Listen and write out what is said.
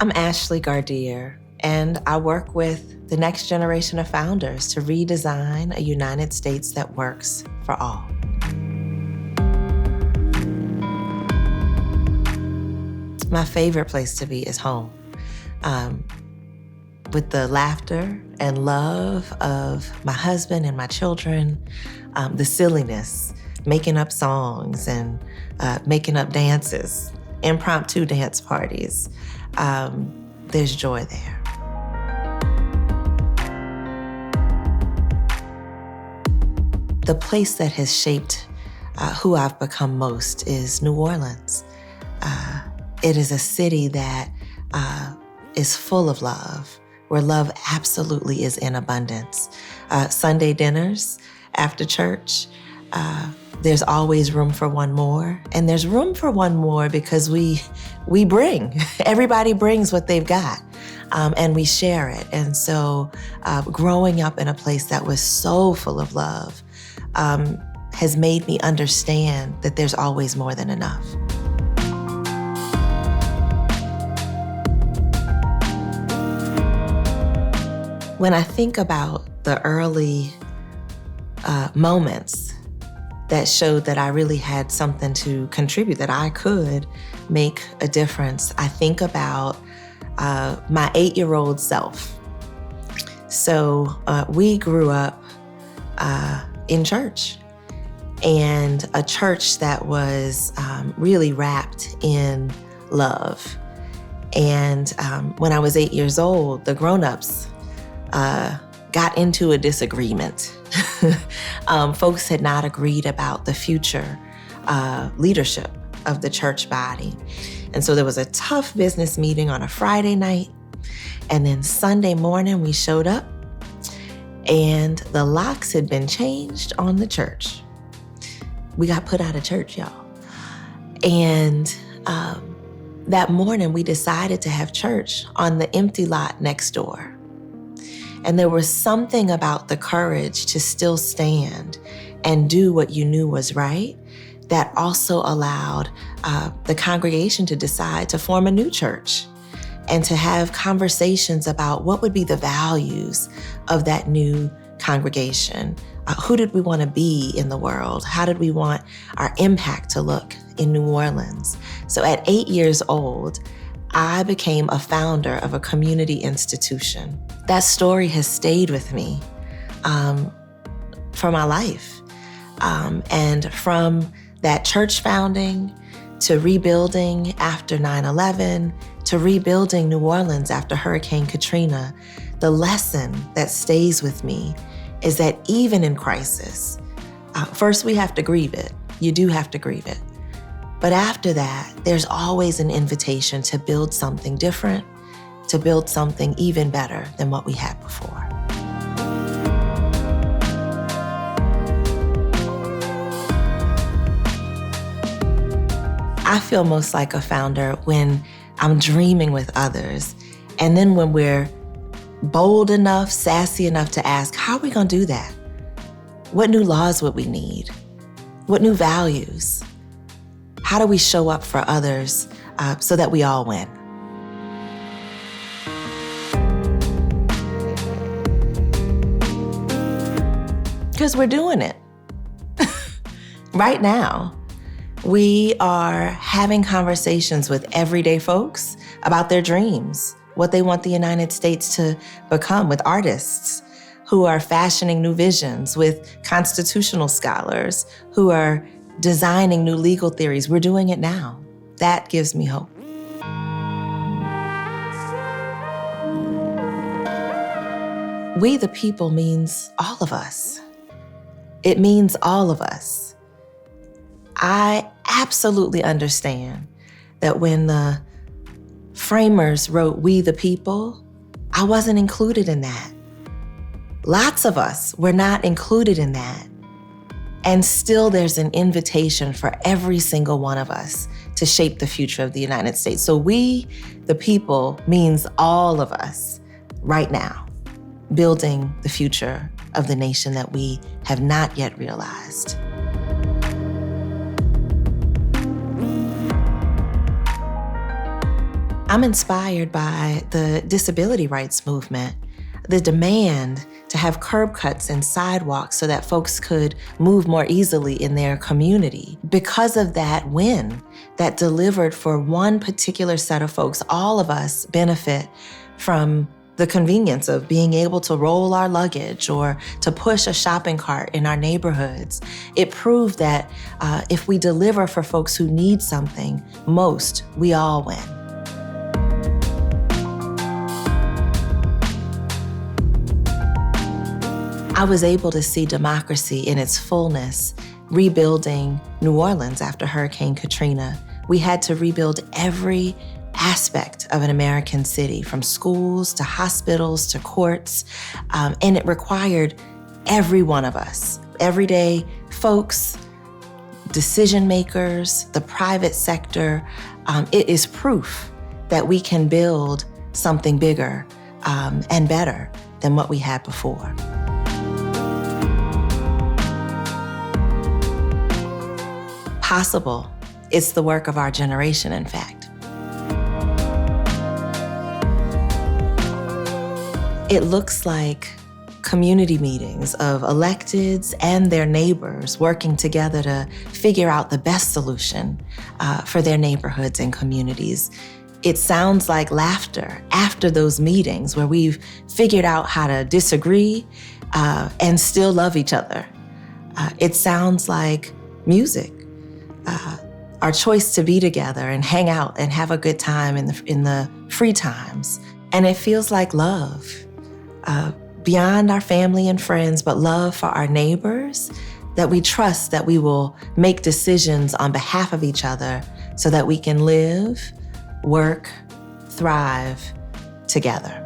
I'm Ashleigh Gardere, and I work with the next generation of founders to redesign a United States that works for all. My favorite place to be is home, with the laughter and love of my husband and my children, the silliness, making up songs and making up dances, impromptu dance parties. There's joy there. The place that has shaped who I've become most is New Orleans. It is a city that is full of love, where love absolutely is in abundance. Sunday dinners after church, there's always room for one more. And there's room for one more because we bring. Everybody brings what they've got, and we share it. And so growing up in a place that was so full of love has made me understand that there's always more than enough. When I think about the early moments that showed that I really had something to contribute, that I could make a difference, I think about my 8-year-old self. So we grew up in church, and a church that was really wrapped in love. And when I was 8 years old, the grown-ups got into a disagreement. Folks had not agreed about the future leadership of the church body. And so there was a tough business meeting on a Friday night. And then Sunday morning we showed up and the locks had been changed on the church. We got put out of church, y'all. And that morning we decided to have church on the empty lot next door. And there was something about the courage to still stand and do what you knew was right that also allowed the congregation to decide to form a new church and to have conversations about what would be the values of that new congregation. Who did we want to be in the world? How did we want our impact to look in New Orleans? So at 8 years old, I became a founder of a community institution. That story has stayed with me for my life. And from that church founding to rebuilding after 9/11 to rebuilding New Orleans after Hurricane Katrina, the lesson that stays with me is that even in crisis, first we have to grieve it. You do have to grieve it. But after that, there's always an invitation to build something different, to build something even better than what we had before. I feel most like a founder when I'm dreaming with others, and then when we're bold enough, sassy enough to ask, how are we gonna do that? What new laws would we need? What new values? How do we show up for others so that we all win? Because we're doing it. Right now, we are having conversations with everyday folks about their dreams, what they want the United States to become, with artists who are fashioning new visions, with constitutional scholars who are designing new legal theories. We're doing it now. That gives me hope. We the people means all of us. It means all of us. I absolutely understand that when the framers wrote "We the People," I wasn't included in that. Lots of us were not included in that. And still there's an invitation for every single one of us to shape the future of the United States. So we, the people, means all of us right now, building the future of the nation that we have not yet realized. I'm inspired by the disability rights movement, the demand to have curb cuts and sidewalks so that folks could move more easily in their community. Because of that win that delivered for one particular set of folks, all of us benefit from the convenience of being able to roll our luggage or to push a shopping cart in our neighborhoods. It proved that if we deliver for folks who need something most, we all win. I was able to see democracy in its fullness, rebuilding New Orleans after Hurricane Katrina. We had to rebuild every aspect of an American city, from schools to hospitals to courts, and it required every one of us, everyday folks, decision makers, the private sector. It is proof that we can build something bigger and better than what we had before. Possible. It's the work of our generation, in fact. It looks like community meetings of electeds and their neighbors working together to figure out the best solution for their neighborhoods and communities. It sounds like laughter after those meetings where we've figured out how to disagree and still love each other. It sounds like music. Our choice to be together and hang out and have a good time in the free times. And it feels like love, beyond our family and friends, but love for our neighbors, that we trust that we will make decisions on behalf of each other so that we can live, work, thrive together.